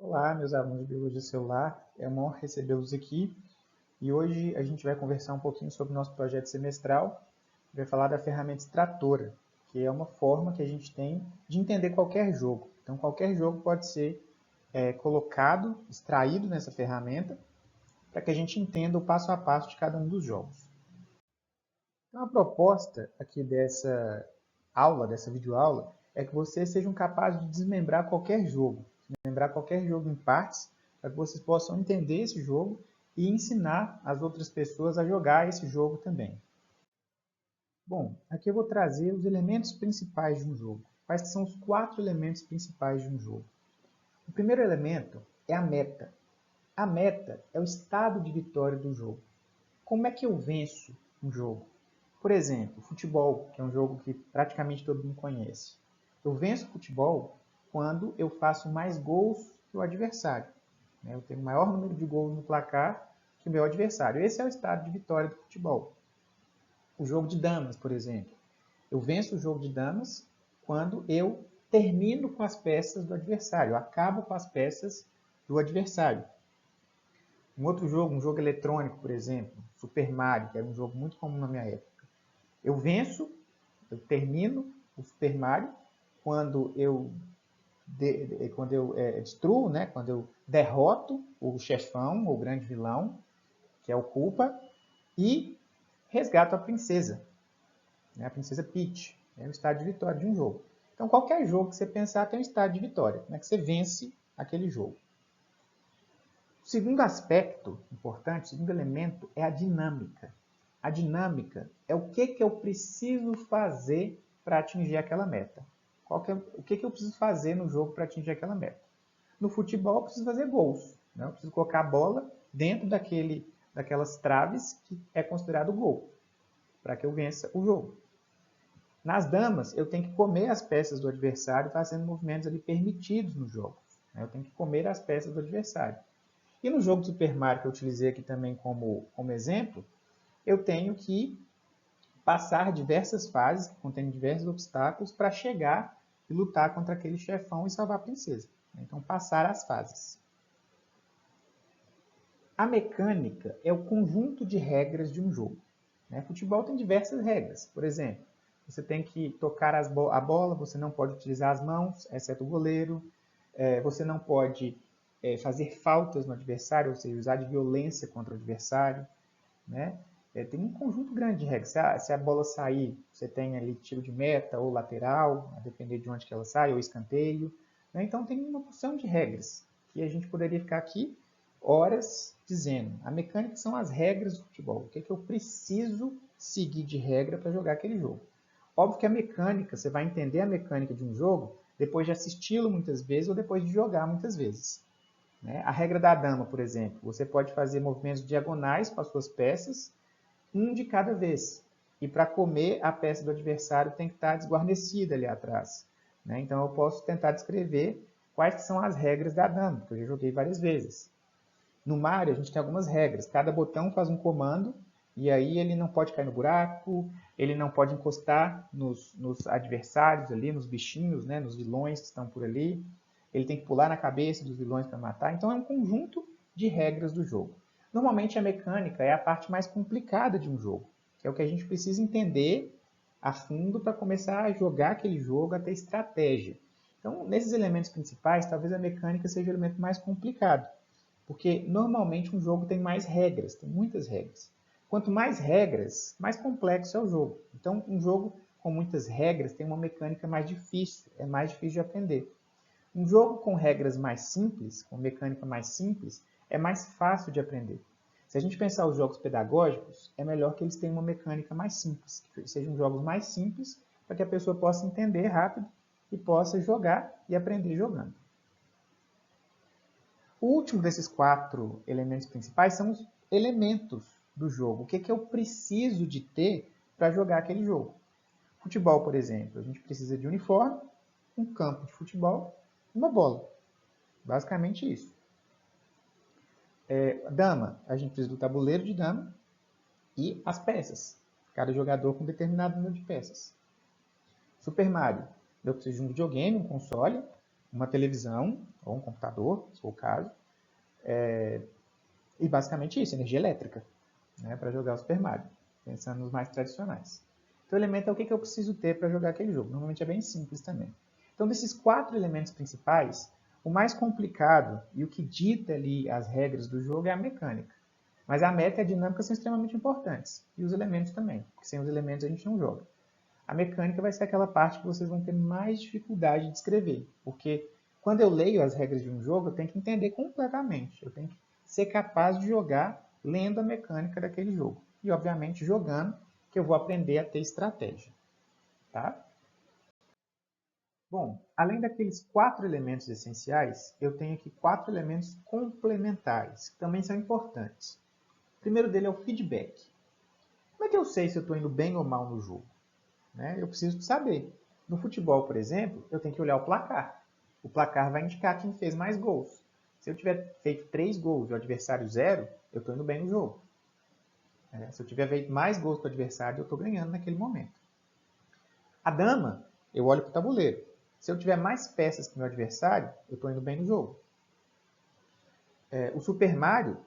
Olá, meus alunos de Biologia Celular. É uma honra recebê-los aqui. E hoje a gente vai conversar um pouquinho sobre o nosso projeto semestral. Vai falar da ferramenta extratora, que é uma forma que a gente tem de entender qualquer jogo. Então, qualquer jogo pode ser colocado, extraído nessa ferramenta, para que a gente entenda o passo a passo de cada um dos jogos. Então, a proposta aqui dessa aula, dessa videoaula, é que vocês sejam capazes de desmembrar qualquer jogo. Desmembrar qualquer jogo em partes, para que vocês possam entender esse jogo e ensinar as outras pessoas a jogar esse jogo também. Bom, aqui eu vou trazer os elementos principais de um jogo. Quais são os 4 elementos principais de um jogo? O primeiro elemento é a meta. A meta é o estado de vitória do jogo. Como é que eu venço um jogo? Por exemplo, futebol, que é um jogo que praticamente todo mundo conhece. Eu venço futebol quando eu faço mais gols que o adversário. Eu tenho o maior número de gols no placar que o meu adversário. Esse é o estado de vitória do futebol. O jogo de damas, por exemplo. Eu venço o jogo de damas quando eu termino com as peças do adversário. Eu acabo com as peças do adversário. Um outro jogo, um jogo eletrônico, por exemplo, Super Mario, que era um jogo muito comum na minha época. Eu venço, eu termino o Super Mario quando eu destruo, né? Quando eu derroto o chefão, o grande vilão, que é o Koopa, e resgato a princesa, né? A princesa Peach. É o estado de vitória de um jogo. Então, qualquer jogo que você pensar tem um estado de vitória, né? Que você vence aquele jogo. O segundo aspecto importante, o segundo elemento, é a dinâmica. A dinâmica é o que eu preciso fazer para atingir aquela meta. O que eu preciso fazer no jogo para atingir aquela meta? No futebol, eu preciso fazer gols. Né? Eu preciso colocar a bola dentro daquelas traves que é considerado gol, para que eu vença o jogo. Nas damas, eu tenho que comer as peças do adversário fazendo movimentos ali permitidos no jogo. Né? Eu tenho que comer as peças do adversário. E no jogo do Super Mario, que eu utilizei aqui também como exemplo, eu tenho que passar diversas fases, que contêm diversos obstáculos, para chegar e lutar contra aquele chefão e salvar a princesa. Então, passar as fases. A mecânica é o conjunto de regras de um jogo. Futebol tem diversas regras. Por exemplo, você tem que tocar a bola, você não pode utilizar as mãos, exceto o goleiro. Você não pode fazer faltas no adversário, ou seja, usar de violência contra o adversário. Né? Tem um conjunto grande de regras. Se a bola sair, você tem ali tiro de meta ou lateral, a depender de onde que ela sai, ou escanteio. Né? Então tem uma porção de regras que a gente poderia ficar aqui horas dizendo. A mecânica são as regras do futebol. O que eu preciso seguir de regra para jogar aquele jogo? Óbvio que a mecânica, você vai entender a mecânica de um jogo depois de assisti-lo muitas vezes ou depois de jogar muitas vezes. A regra da dama, por exemplo, você pode fazer movimentos diagonais com as suas peças, um de cada vez. E para comer, a peça do adversário tem que estar desguarnecida ali atrás. Então eu posso tentar descrever quais são as regras da dama, que eu já joguei várias vezes. No Mario, a gente tem algumas regras. Cada botão faz um comando, e aí ele não pode cair no buraco, ele não pode encostar nos adversários ali, nos bichinhos, né, nos vilões que estão por ali. Ele tem que pular na cabeça dos vilões para matar. Então é um conjunto de regras do jogo. Normalmente a mecânica é a parte mais complicada de um jogo, que é o que a gente precisa entender a fundo para começar a jogar aquele jogo, a ter estratégia. Então, nesses elementos principais, talvez a mecânica seja o elemento mais complicado. Porque normalmente um jogo tem mais regras, tem muitas regras. Quanto mais regras, mais complexo é o jogo. Então, um jogo com muitas regras tem uma mecânica mais difícil, é mais difícil de aprender. Um jogo com regras mais simples, com mecânica mais simples, é mais fácil de aprender. Se a gente pensar os jogos pedagógicos, é melhor que eles tenham uma mecânica mais simples, que sejam jogos mais simples, para que a pessoa possa entender rápido e possa jogar e aprender jogando. O último desses 4 elementos principais são os elementos do jogo. O que eu preciso de ter para jogar aquele jogo? Futebol, por exemplo, a gente precisa de uniforme, um campo de futebol e uma bola. Basicamente isso. Dama, a gente precisa do tabuleiro de dama e as peças. Cada jogador com determinado número de peças. Super Mario, eu preciso de um videogame, um console, uma televisão ou um computador, se for o caso, e basicamente isso, energia elétrica, né, para jogar o Super Mario, pensando nos mais tradicionais. Então, o elemento é o que eu preciso ter para jogar aquele jogo. Normalmente é bem simples também. Então, desses 4 elementos principais, o mais complicado e o que dita ali as regras do jogo é a mecânica. Mas a meta e a dinâmica são extremamente importantes. E os elementos também, porque sem os elementos a gente não joga. A mecânica vai ser aquela parte que vocês vão ter mais dificuldade de descrever. Porque quando eu leio as regras de um jogo, eu tenho que entender completamente. Eu tenho que ser capaz de jogar lendo a mecânica daquele jogo. E, obviamente, jogando, que eu vou aprender a ter estratégia. Tá? Bom, além daqueles 4 elementos essenciais, eu tenho aqui 4 elementos complementares, que também são importantes. O primeiro dele é o feedback. Como é que eu sei se eu estou indo bem ou mal no jogo? Né? Eu preciso saber. No futebol, por exemplo, eu tenho que olhar o placar. O placar vai indicar quem fez mais gols. Se eu tiver feito 3 gols e o adversário 0, eu estou indo bem no jogo. Se eu tiver feito mais gols que o adversário, eu estou ganhando naquele momento. A dama, eu olho para o tabuleiro. Se eu tiver mais peças que o meu adversário, eu estou indo bem no jogo. O Super Mario,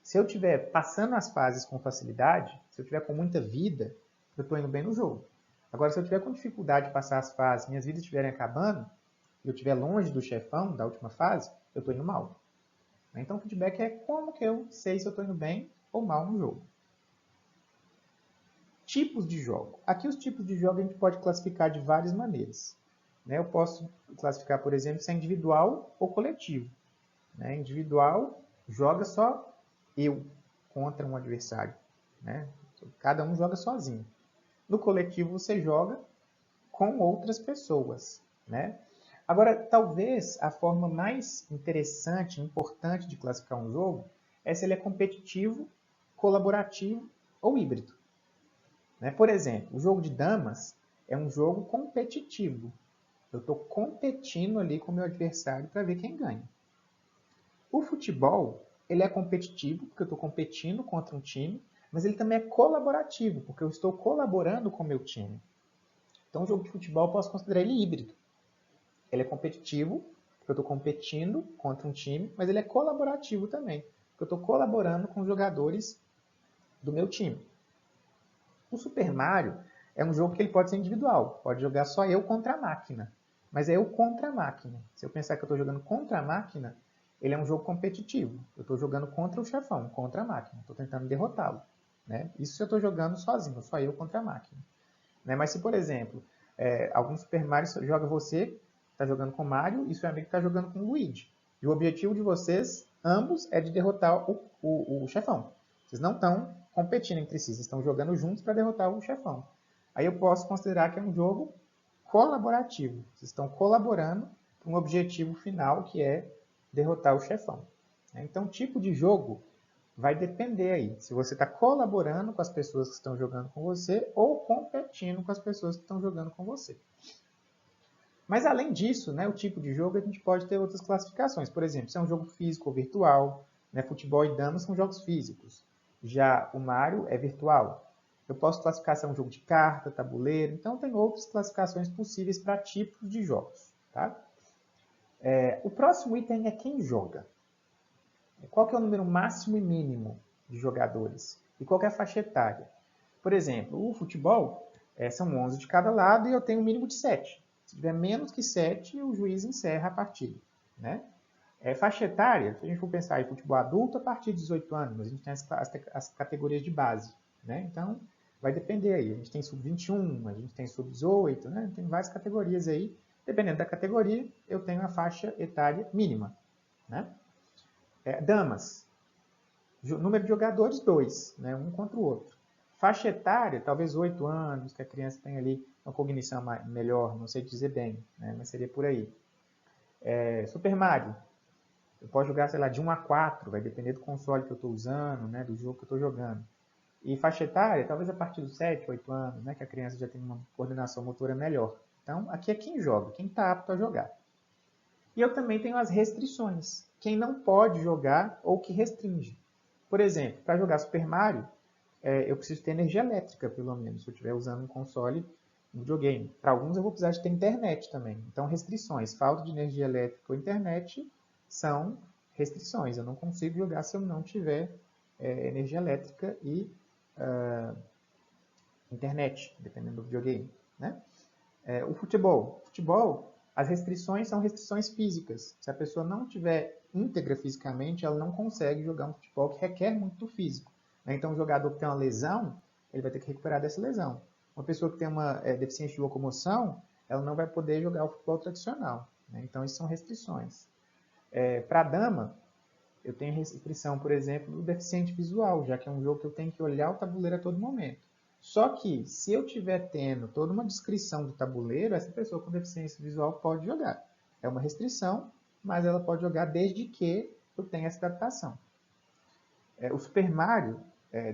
se eu estiver passando as fases com facilidade, se eu estiver com muita vida, eu estou indo bem no jogo. Agora, se eu tiver com dificuldade de passar as fases, minhas vidas estiverem acabando, e eu estiver longe do chefão, da última fase, eu estou indo mal. Então, o feedback é como que eu sei se eu estou indo bem ou mal no jogo. Tipos de jogo. Aqui os tipos de jogo a gente pode classificar de várias maneiras. Eu posso classificar, por exemplo, se é individual ou coletivo. Individual joga só eu contra um adversário. Cada um joga sozinho. No coletivo você joga com outras pessoas. Agora, talvez a forma mais interessante, importante de classificar um jogo é se ele é competitivo, colaborativo ou híbrido. Por exemplo, o jogo de damas é um jogo competitivo. Eu estou competindo ali com o meu adversário para ver quem ganha. O futebol, ele é competitivo, porque eu estou competindo contra um time, mas ele também é colaborativo, porque eu estou colaborando com o meu time. Então, o jogo de futebol eu posso considerar ele híbrido. Ele é competitivo, porque eu estou competindo contra um time, mas ele é colaborativo também, porque eu estou colaborando com os jogadores do meu time. O Super Mario é um jogo que ele pode ser individual, pode jogar só eu contra a máquina, mas é eu contra a máquina. Se eu pensar que eu estou jogando contra a máquina, ele é um jogo competitivo. Eu estou jogando contra o chefão, contra a máquina, estou tentando derrotá-lo. Isso se eu estou jogando sozinho, só eu contra a máquina. Mas se, por exemplo, algum Super Mario joga você, está jogando com o Mario, e seu amigo está jogando com o Luigi. E o objetivo de vocês, ambos, é de derrotar o chefão. Vocês não estão competindo entre si, vocês estão jogando juntos para derrotar o chefão. Aí eu posso considerar que é um jogo colaborativo. Vocês estão colaborando para um objetivo final, que é derrotar o chefão. Então, o tipo de jogo vai depender aí, se você está colaborando com as pessoas que estão jogando com você ou competindo com as pessoas que estão jogando com você. Mas além disso, o tipo de jogo, a gente pode ter outras classificações. Por exemplo, se é um jogo físico ou virtual, futebol e damas são jogos físicos. Já o Mario é virtual. Eu posso classificar se é um jogo de carta, tabuleiro. Então, tem outras classificações possíveis para tipos de jogos. Tá? O próximo item é quem joga. Qual que é o número máximo e mínimo de jogadores? E qual que é a faixa etária? Por exemplo, o futebol são 11 de cada lado e eu tenho um mínimo de 7. Se tiver menos que 7, o juiz encerra a partida. Faixa etária, se a gente for pensar em futebol adulto, a partir de 18 anos, a gente tem as categorias de base. Então, vai depender aí. A gente tem sub-21, a gente tem sub-18, tem várias categorias aí. Dependendo da categoria, eu tenho a faixa etária mínima. Damas, número de jogadores, 2, um contra o outro. Faixa etária, talvez 8 anos, que a criança tem ali uma cognição melhor, não sei dizer bem, mas seria por aí. Super Mario, eu posso jogar, sei lá, de 1 a 4, vai depender do console que eu estou usando, do jogo que eu estou jogando. E faixa etária, talvez a partir dos 7, 8 anos, que a criança já tem uma coordenação motora melhor. Então, aqui é quem joga, quem está apto a jogar. E eu também tenho as restrições, quem não pode jogar ou que restringe. Por exemplo, para jogar Super Mario, eu preciso ter energia elétrica, pelo menos, se eu estiver usando um console no videogame. Para alguns eu vou precisar de ter internet também. Então, restrições, falta de energia elétrica ou internet são restrições. Eu não consigo jogar se eu não tiver energia elétrica e internet, dependendo do videogame, né? O futebol. Futebol, as restrições são restrições físicas. Se a pessoa não tiver íntegra fisicamente, ela não consegue jogar um futebol que requer muito físico. Então, o jogador que tem uma lesão, ele vai ter que recuperar dessa lesão. Uma pessoa que tem uma deficiência de locomoção, ela não vai poder jogar o futebol tradicional. Então, isso são restrições. Para a dama, eu tenho restrição, por exemplo, do deficiente visual, já que é um jogo que eu tenho que olhar o tabuleiro a todo momento. Só que, se eu estiver tendo toda uma descrição do tabuleiro, essa pessoa com deficiência visual pode jogar. É uma restrição, mas ela pode jogar desde que eu tenha essa adaptação. O Super Mario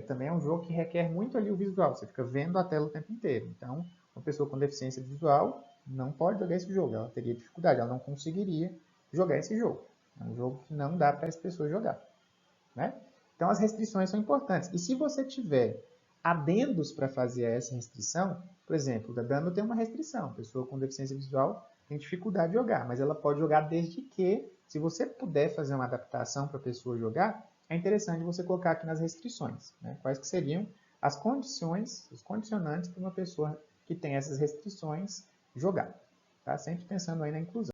também é um jogo que requer muito ali o visual. Você fica vendo a tela o tempo inteiro. Então, uma pessoa com deficiência visual não pode jogar esse jogo. Ela teria dificuldade, ela não conseguiria jogar esse jogo. É um jogo que não dá para essa pessoa jogar, né? Então, as restrições são importantes. E se você tiver adendos para fazer essa restrição, por exemplo, da dama tem uma restrição. A pessoa com deficiência visual tem dificuldade de jogar, mas ela pode jogar desde que, se você puder fazer uma adaptação para a pessoa jogar, é interessante você colocar aqui nas restrições, né? Quais que seriam as condições, os condicionantes para uma pessoa que tem essas restrições jogar. Tá? Sempre pensando aí na inclusão.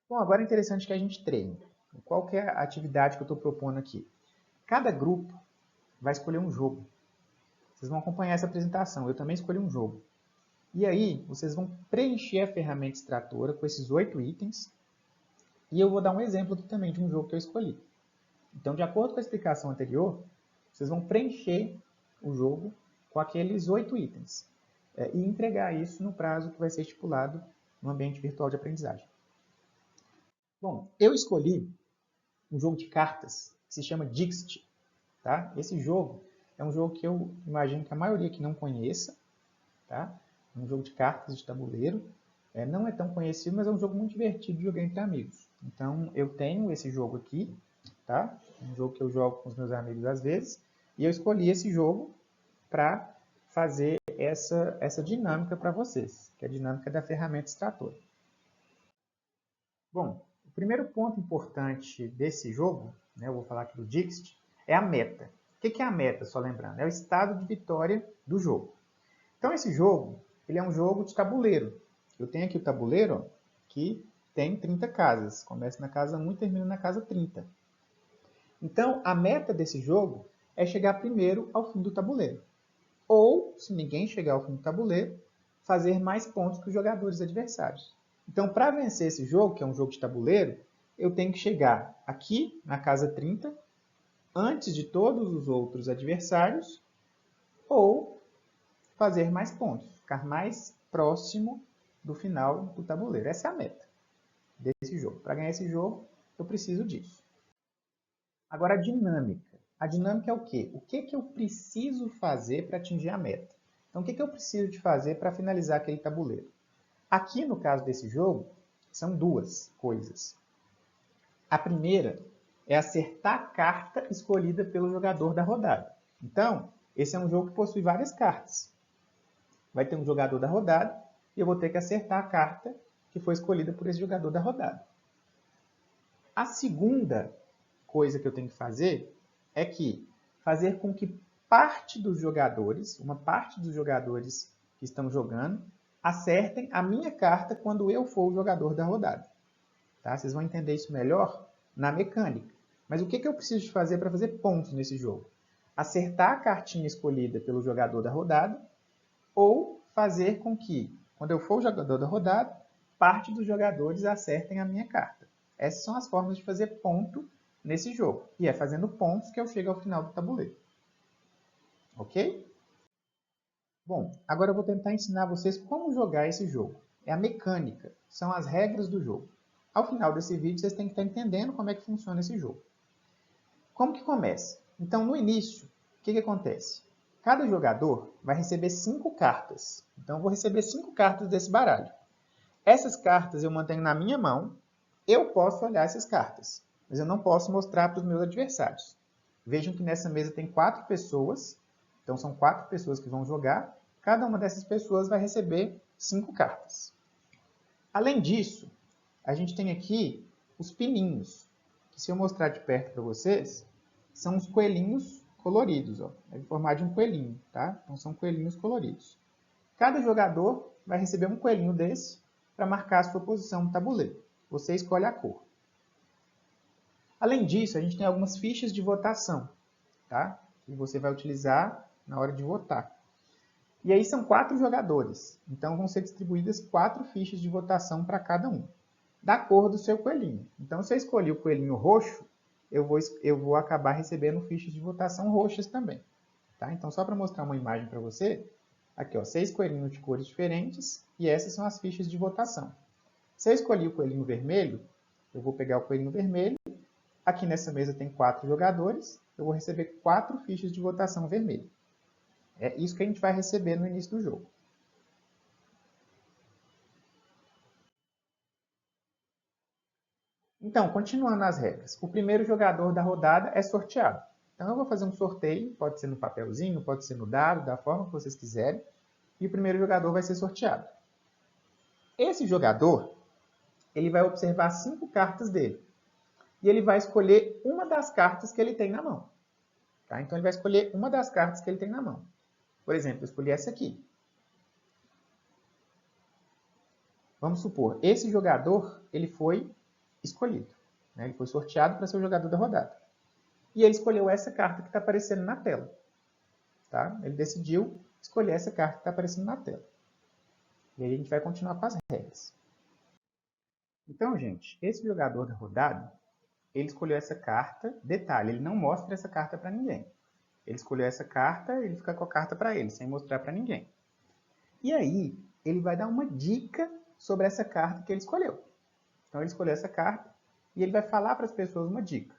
Bom, agora é interessante que a gente treine. Qual que é a atividade que eu estou propondo aqui? Cada grupo vai escolher um jogo. Vocês vão acompanhar essa apresentação. Eu também escolhi um jogo. E aí, vocês vão preencher a ferramenta extratora com esses 8 itens. E eu vou dar um exemplo aqui também de um jogo que eu escolhi. Então, de acordo com a explicação anterior, vocês vão preencher o jogo com aqueles 8 itens. E entregar isso no prazo que vai ser estipulado no ambiente virtual de aprendizagem. Bom, eu escolhi um jogo de cartas que se chama Dixit. Tá? Esse jogo é um jogo que eu imagino que a maioria aqui não conheça. Tá? É um jogo de cartas de tabuleiro. Não é tão conhecido, mas é um jogo muito divertido de jogar entre amigos. Então, eu tenho esse jogo aqui. Tá? Um jogo que eu jogo com os meus amigos às vezes. E eu escolhi esse jogo para fazer essa dinâmica para vocês, que é a dinâmica da ferramenta extratora. Bom, o primeiro ponto importante desse jogo, né, eu vou falar aqui do Dixit, é a meta. O que é a meta, só lembrando? É o estado de vitória do jogo. Então, esse jogo, ele é um jogo de tabuleiro. Eu tenho aqui o tabuleiro, ó, que tem 30 casas. Começa na casa 1 e termina na casa 30. Então, a meta desse jogo é chegar primeiro ao fim do tabuleiro. Ou, se ninguém chegar ao fim do tabuleiro, fazer mais pontos que os jogadores adversários. Então, para vencer esse jogo, que é um jogo de tabuleiro, eu tenho que chegar aqui na casa 30, antes de todos os outros adversários, ou fazer mais pontos, ficar mais próximo do final do tabuleiro. Essa é a meta desse jogo. Para ganhar esse jogo, eu preciso disso. Agora, a dinâmica. A dinâmica é o quê? O que eu preciso fazer para atingir a meta? Então, o que eu preciso de fazer para finalizar aquele tabuleiro? Aqui, no caso desse jogo, são duas coisas. A primeira é acertar a carta escolhida pelo jogador da rodada. Então, esse é um jogo que possui várias cartas. Vai ter um jogador da rodada e eu vou ter que acertar a carta que foi escolhida por esse jogador da rodada. A segunda coisa que eu tenho que fazer é fazer com que parte dos jogadores, uma parte dos jogadores que estão jogando, acertem a minha carta quando eu for o jogador da rodada. Tá? Vocês vão entender isso melhor na mecânica. Mas o que eu preciso de fazer para fazer pontos nesse jogo? Acertar a cartinha escolhida pelo jogador da rodada ou fazer com que, quando eu for o jogador da rodada, parte dos jogadores acertem a minha carta. Essas são as formas de fazer ponto nesse jogo. E é fazendo pontos que eu chego ao final do tabuleiro. Ok? Bom, agora eu vou tentar ensinar vocês como jogar esse jogo. É a mecânica, são as regras do jogo. Ao final desse vídeo, vocês têm que estar entendendo como é que funciona esse jogo. Como que começa? Então, no início, o que acontece? Cada jogador vai receber 5 cartas. Então, eu vou receber 5 cartas desse baralho. Essas cartas eu mantenho na minha mão. Eu posso olhar essas cartas, mas eu não posso mostrar para os meus adversários. Vejam que nessa mesa tem 4 pessoas Então, são 4 pessoas que vão jogar. Cada uma dessas pessoas vai receber 5 cartas. Além disso, a gente tem aqui os pininhos, que se eu mostrar de perto para vocês, são os coelhinhos coloridos, ó. É em formato de um coelhinho, tá? Então, são coelhinhos coloridos. Cada jogador vai receber um coelhinho desse para marcar a sua posição no tabuleiro. Você escolhe a cor. Além disso, a gente tem algumas fichas de votação, tá? Que você vai utilizar na hora de votar. E aí são 4 jogadores, então vão ser distribuídas 4 fichas de votação para cada um, da cor do seu coelhinho. Então, se eu escolhi o coelhinho roxo, eu vou acabar recebendo fichas de votação roxas também. Tá? Então, só para mostrar uma imagem para você, aqui ó, 6 coelhinhos de cores diferentes, e essas são as fichas de votação. Se eu escolhi o coelhinho vermelho, eu vou pegar o coelhinho vermelho, aqui nessa mesa tem 4 jogadores, eu vou receber 4 fichas de votação vermelha. É isso que a gente vai receber no início do jogo. Então, continuando as regras. O primeiro jogador da rodada é sorteado. Então, eu vou fazer um sorteio, pode ser no papelzinho, pode ser no dado, da forma que vocês quiserem. E o primeiro jogador vai ser sorteado. Esse jogador, ele vai observar 5 cartas dele. E ele vai escolher uma das cartas que ele tem na mão. Tá? Então, ele vai escolher uma das cartas que ele tem na mão. Por exemplo, eu escolhi essa aqui. Vamos supor, esse jogador ele foi escolhido. Né? Ele foi sorteado para ser o jogador da rodada. E ele escolheu essa carta que está aparecendo na tela. Tá? Ele decidiu escolher essa carta que está aparecendo na tela. E aí a gente vai continuar com as regras. Então, gente, esse jogador da rodada, ele escolheu essa carta. Detalhe, ele não mostra essa carta para ninguém. Ele escolheu essa carta, ele fica com a carta para ele, sem mostrar para ninguém. E aí, ele vai dar uma dica sobre essa carta que ele escolheu. Então, ele escolheu essa carta e ele vai falar para as pessoas uma dica.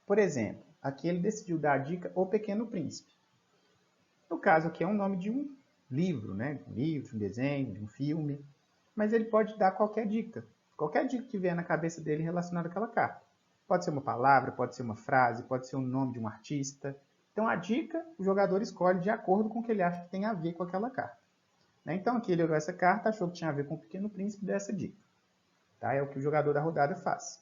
Por exemplo, aqui ele decidiu dar a dica O Pequeno Príncipe. No caso, aqui é o nome de um livro, né? Um livro, de um desenho, de um filme. Mas ele pode dar qualquer dica. Qualquer dica que vier na cabeça dele relacionada àquela carta. Pode ser uma palavra, pode ser uma frase, pode ser o nome de um artista. Então, a dica, o jogador escolhe de acordo com o que ele acha que tem a ver com aquela carta. Então, aqui ele olhou essa carta, achou que tinha a ver com o Pequeno Príncipe dessa dica. Tá? É o que o jogador da rodada faz.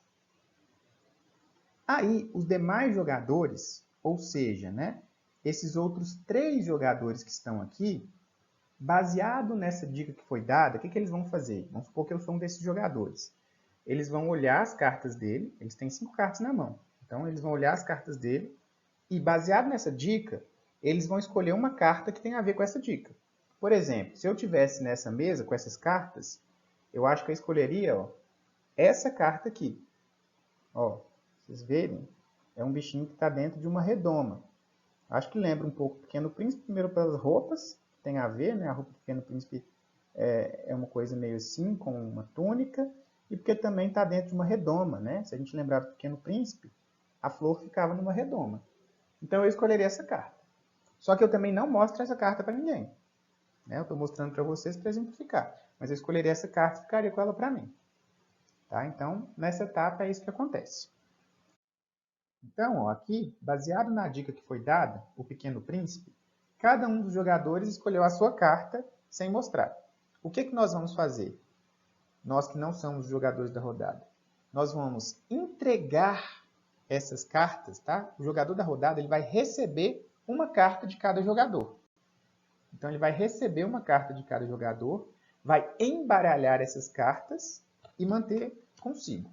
Aí, os demais jogadores, ou seja, né, esses outros 3 jogadores que estão aqui, baseado nessa dica que foi dada, o que eles vão fazer? Vamos supor que eu sou um desses jogadores. Eles vão olhar as cartas dele, eles têm 5 cartas na mão. Então, eles vão olhar as cartas dele e, baseado nessa dica, eles vão escolher uma carta que tem a ver com essa dica. Por exemplo, se eu tivesse nessa mesa com essas cartas, eu acho que eu escolheria essa carta aqui. Ó, vocês verem, é um bichinho que está dentro de uma redoma. Acho que lembra um pouco o Pequeno Príncipe, primeiro pelas roupas, que tem a ver, né? A roupa do Pequeno Príncipe é uma coisa meio assim, com uma túnica, e porque também está dentro de uma redoma, né? Se a gente lembrar do Pequeno Príncipe, a flor ficava numa redoma. Então eu escolheria essa carta. Só que eu também não mostro essa carta para ninguém. Né? Eu estou mostrando para vocês para exemplificar. Mas eu escolheria essa carta e ficaria com ela para mim. Tá? Então, nessa etapa é isso que acontece. Então, ó, aqui, baseado na dica que foi dada, o Pequeno Príncipe, cada um dos jogadores escolheu a sua carta sem mostrar. O que nós vamos fazer? Nós que não somos os jogadores da rodada. Nós vamos entregar essas cartas, tá? O jogador da rodada ele vai receber uma carta de cada jogador. Então, ele vai receber uma carta de cada jogador, vai embaralhar essas cartas e manter consigo.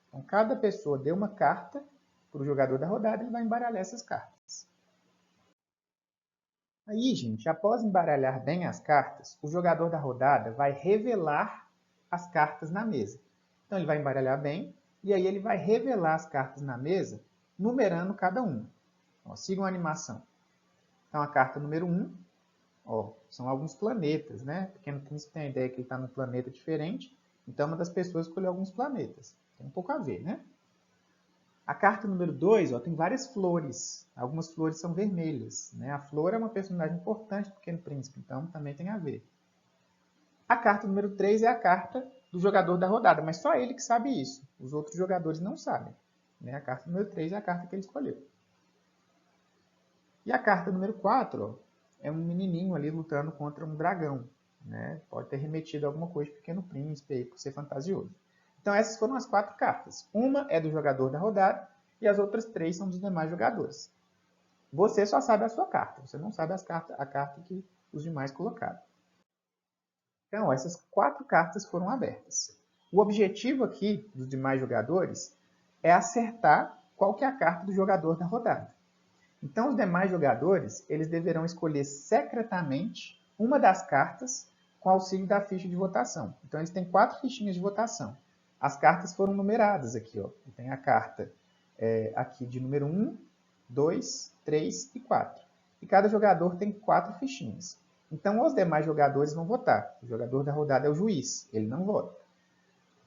Então, cada pessoa deu uma carta para o jogador da rodada, ele vai embaralhar essas cartas. Aí, gente, após embaralhar bem as cartas, o jogador da rodada vai revelar as cartas na mesa. Então, ele vai embaralhar bem e aí ele vai revelar as cartas na mesa, numerando cada uma. Ó, sigam a animação. Então, a carta número 1, ó, são alguns planetas, né? O Pequeno Príncipe tem a ideia que ele está num planeta diferente, então uma das pessoas escolheu alguns planetas. Tem um pouco a ver, né? A carta número 2 tem várias flores. Algumas flores são vermelhas. Né? A flor é uma personagem importante do Pequeno Príncipe, então também tem a ver. A carta número 3 é a carta do jogador da rodada, mas só ele que sabe isso. Os outros jogadores não sabem. Né? A carta número 3 é a carta que ele escolheu. E a carta número 4, ó, é um menininho ali lutando contra um dragão. Né? Pode ter remetido alguma coisa de Pequeno Príncipe aí, por ser fantasioso. Então essas foram as 4 cartas. Uma é do jogador da rodada e as outras 3 são dos demais jogadores. Você só sabe a sua carta, você não sabe a carta que os demais colocaram. Então, essas 4 cartas foram abertas. O objetivo aqui dos demais jogadores é acertar qual que é a carta do jogador da rodada. Então, os demais jogadores eles deverão escolher secretamente uma das cartas com auxílio da ficha de votação. Então, eles têm 4 fichinhas de votação. As cartas foram numeradas aqui. Ó. Tem a carta aqui de número 1, 2, 3 e 4. E cada jogador tem 4 fichinhas. Então, os demais jogadores vão votar. O jogador da rodada é o juiz, ele não vota.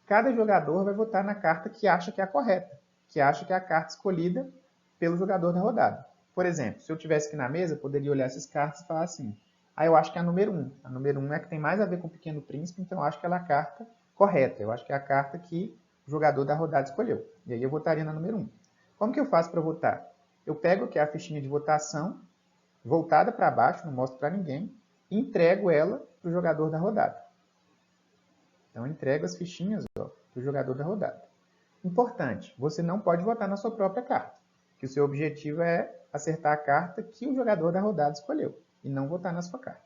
Cada jogador vai votar na carta que acha que é a correta, que acha que é a carta escolhida pelo jogador da rodada. Por exemplo, se eu estivesse aqui na mesa, eu poderia olhar essas cartas e falar assim, eu acho que é a número 1. A número 1 é a que tem mais a ver com o Pequeno Príncipe, então eu acho que ela é a carta correta. Eu acho que é a carta que o jogador da rodada escolheu. E aí eu votaria na número 1. Como que eu faço para votar? Eu pego aqui a fichinha de votação, voltada para baixo, não mostro para ninguém, e entrego ela para o jogador da rodada. Então, eu entrego as fichinhas para o jogador da rodada. Importante, você não pode votar na sua própria carta, que o seu objetivo é acertar a carta que o jogador da rodada escolheu, e não votar na sua carta.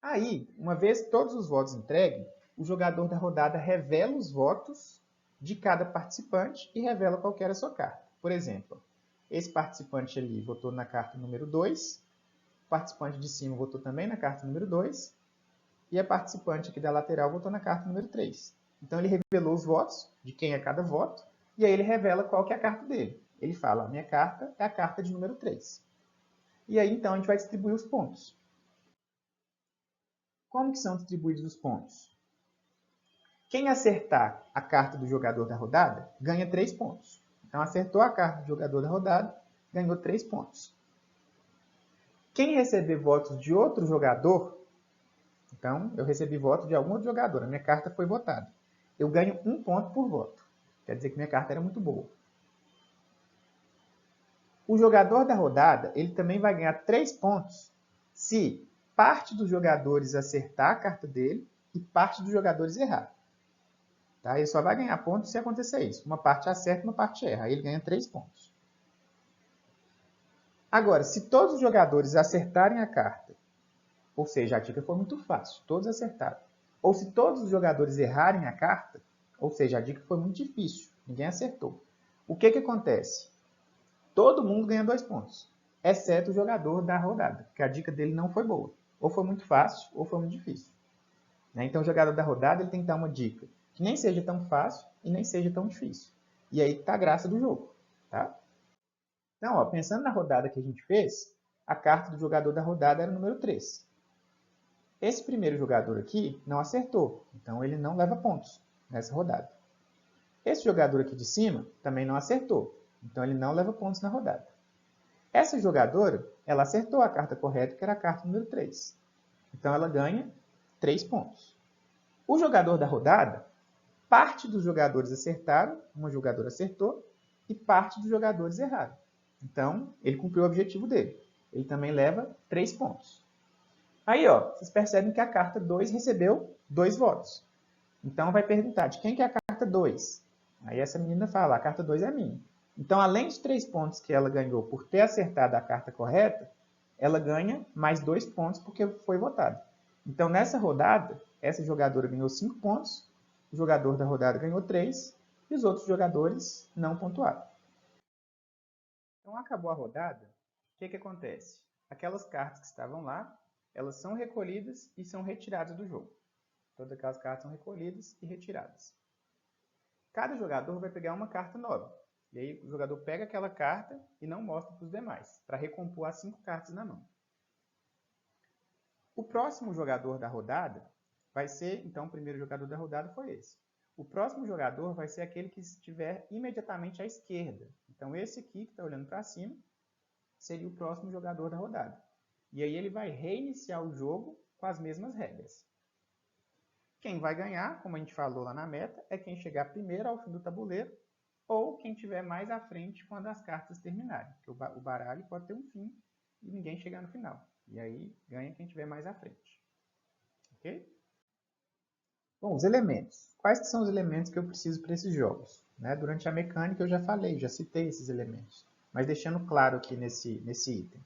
Aí, uma vez todos os votos entregues, o jogador da rodada revela os votos de cada participante e revela qual era a sua carta. Por exemplo, esse participante ali votou na carta número 2, o participante de cima votou também na carta número 2, e a participante aqui da lateral votou na carta número 3. Então ele revelou os votos, de quem é cada voto, e aí ele revela qual que é a carta dele. Ele fala, a minha carta é a carta de número 3. E aí então a gente vai distribuir os pontos. Como que são distribuídos os pontos? Quem acertar a carta do jogador da rodada, ganha 3 pontos. Então acertou a carta do jogador da rodada, ganhou 3 pontos. Quem receber votos de outro jogador, então eu recebi voto de algum outro jogador, a minha carta foi votada. Eu ganho 1 ponto por voto. Quer dizer que minha carta era muito boa. O jogador da rodada, ele também vai ganhar 3 pontos se parte dos jogadores acertar a carta dele e parte dos jogadores errar. Tá? Ele só vai ganhar pontos se acontecer isso. Uma parte acerta e uma parte erra. Aí ele ganha 3 pontos. Agora, se todos os jogadores acertarem a carta, ou seja, a dica foi muito fácil, todos acertaram. Ou se todos os jogadores errarem a carta, ou seja, a dica foi muito difícil, ninguém acertou. O que acontece? Todo mundo ganha 2 pontos, exceto o jogador da rodada, porque a dica dele não foi boa. Ou foi muito fácil, ou foi muito difícil. Então o jogador da rodada ele tem que dar uma dica que nem seja tão fácil e nem seja tão difícil. E aí está a graça do jogo. Tá? Então, ó, pensando na rodada que a gente fez, a carta do jogador da rodada era o número 3. Esse primeiro jogador aqui não acertou, então ele não leva pontos nessa rodada. Esse jogador aqui de cima também não acertou, então ele não leva pontos na rodada. Essa jogadora, ela acertou a carta correta, que era a carta número 3. Então ela ganha 3 pontos. O jogador da rodada, parte dos jogadores acertaram, uma jogadora acertou, e parte dos jogadores erraram. Então, ele cumpriu o objetivo dele. Ele também leva 3 pontos. Aí, ó, vocês percebem que a carta 2 recebeu 2 votos. Então, vai perguntar de quem que é a carta 2? Aí essa menina fala, a carta 2 é minha. Então, além dos 3 pontos que ela ganhou por ter acertado a carta correta, ela ganha mais 2 pontos porque foi votada. Então, nessa rodada, essa jogadora ganhou 5 pontos, o jogador da rodada ganhou 3 e os outros jogadores não pontuaram. Então, acabou a rodada, o que acontece? Aquelas cartas que estavam lá, elas são recolhidas e são retiradas do jogo. Todas aquelas cartas são recolhidas e retiradas. Cada jogador vai pegar uma carta nova. E aí o jogador pega aquela carta e não mostra para os demais, para recompor as 5 cartas na mão. O próximo jogador da rodada vai ser, então o primeiro jogador da rodada foi esse. O próximo jogador vai ser aquele que estiver imediatamente à esquerda. Então esse aqui, que está olhando para cima, seria o próximo jogador da rodada. E aí ele vai reiniciar o jogo com as mesmas regras. Quem vai ganhar, como a gente falou lá na meta, é quem chegar primeiro ao fim do tabuleiro ou quem tiver mais à frente quando as cartas terminarem. Porque o baralho pode ter um fim e ninguém chegar no final. E aí ganha quem tiver mais à frente. Ok? Bom, os elementos. Quais são os elementos que eu preciso para esses jogos? Né? Durante a mecânica eu já falei, já citei esses elementos. Mas deixando claro aqui nesse item.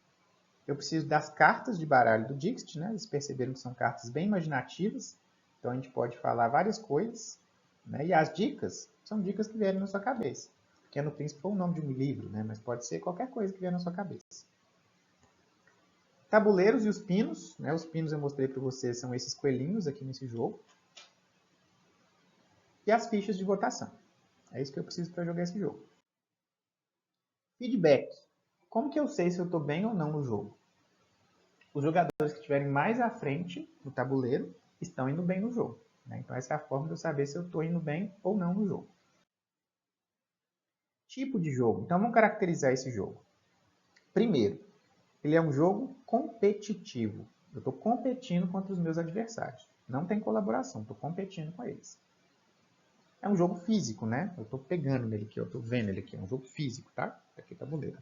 Eu preciso das cartas de baralho do Dixit, né? Vocês perceberam que são cartas bem imaginativas. Então a gente pode falar várias coisas. Né? E as dicas são dicas que vierem na sua cabeça. Pequeno Príncipe é o nome de um livro, né? Mas pode ser qualquer coisa que vier na sua cabeça. Tabuleiros e os pinos. Né? Os pinos eu mostrei para vocês, são esses coelhinhos aqui nesse jogo. E as fichas de votação. É isso que eu preciso para jogar esse jogo. Feedback. Como que eu sei se eu estou bem ou não no jogo? Os jogadores que estiverem mais à frente no tabuleiro estão indo bem no jogo. Né? Então essa é a forma de eu saber se eu estou indo bem ou não no jogo. Tipo de jogo. Então vamos caracterizar esse jogo. Primeiro, ele é um jogo competitivo. Eu estou competindo contra os meus adversários. Não tem colaboração, estou competindo com eles. É um jogo físico, né? Eu estou pegando nele aqui, eu estou vendo ele aqui. É um jogo físico, tá? Aqui é o tabuleiro.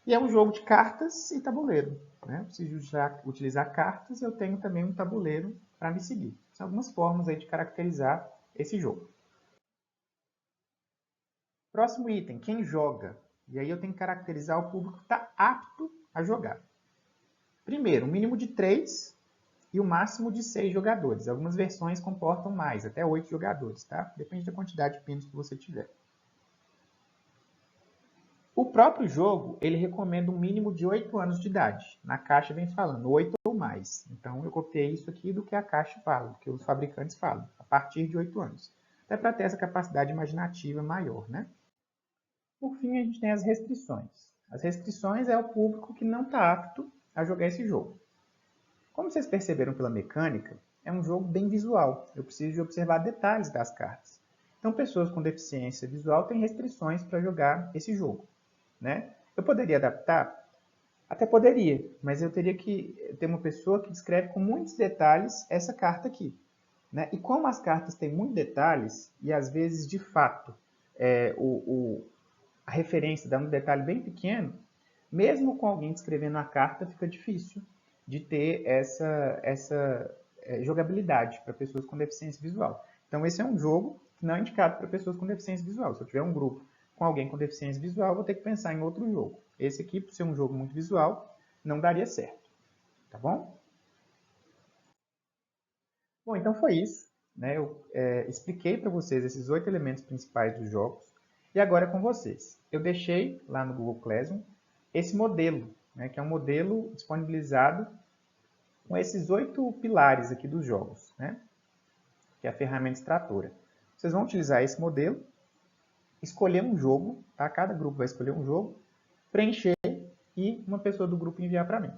E é um jogo de cartas e tabuleiro. Né? Eu preciso utilizar cartas e eu tenho também um tabuleiro para me seguir. São algumas formas aí de caracterizar esse jogo. Próximo item, quem joga? E aí eu tenho que caracterizar o público que está apto a jogar. Primeiro, um mínimo de 3 e o máximo de 6 jogadores. Algumas versões comportam mais, até 8 jogadores, tá? Depende da quantidade de pinos que você tiver. O próprio jogo, ele recomenda um mínimo de 8 anos de idade. Na caixa vem falando 8 ou mais. Então eu copiei isso aqui do que a caixa fala, do que os fabricantes falam, a partir de 8 anos. Até para ter essa capacidade imaginativa maior, né? Por fim, a gente tem as restrições. As restrições é o público que não está apto a jogar esse jogo. Como vocês perceberam pela mecânica, é um jogo bem visual. Eu preciso de observar detalhes das cartas. Então, pessoas com deficiência visual têm restrições para jogar esse jogo. Né? Eu poderia adaptar? Até poderia, mas eu teria que ter uma pessoa que descreve com muitos detalhes essa carta aqui. Né? E como as cartas têm muitos detalhes, e às vezes, de fato, a referência dá um detalhe bem pequeno, mesmo com alguém descrevendo a carta, fica difícil de ter essa jogabilidade para pessoas com deficiência visual. Então, esse é um jogo que não é indicado para pessoas com deficiência visual. Se eu tiver um grupo com alguém com deficiência visual, eu vou ter que pensar em outro jogo. Esse aqui, por ser um jogo muito visual, não daria certo. Tá bom? Bom, então foi isso. Né? Eu expliquei para vocês esses 8 elementos principais dos jogos. E agora é com vocês. Eu deixei lá no Google Classroom esse modelo, né? Que é um modelo disponibilizado com esses 8 pilares aqui dos jogos, né? Que é a ferramenta extratora. Vocês vão utilizar esse modelo, escolher um jogo, tá? Cada grupo vai escolher um jogo, preencher e uma pessoa do grupo enviar para mim.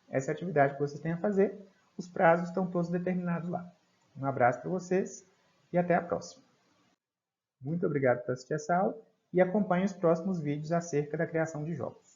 Essa é a atividade que vocês têm a fazer. Os prazos estão todos determinados lá. Um abraço para vocês e até a próxima. Muito obrigado por assistir essa aula e acompanhe os próximos vídeos acerca da criação de jogos.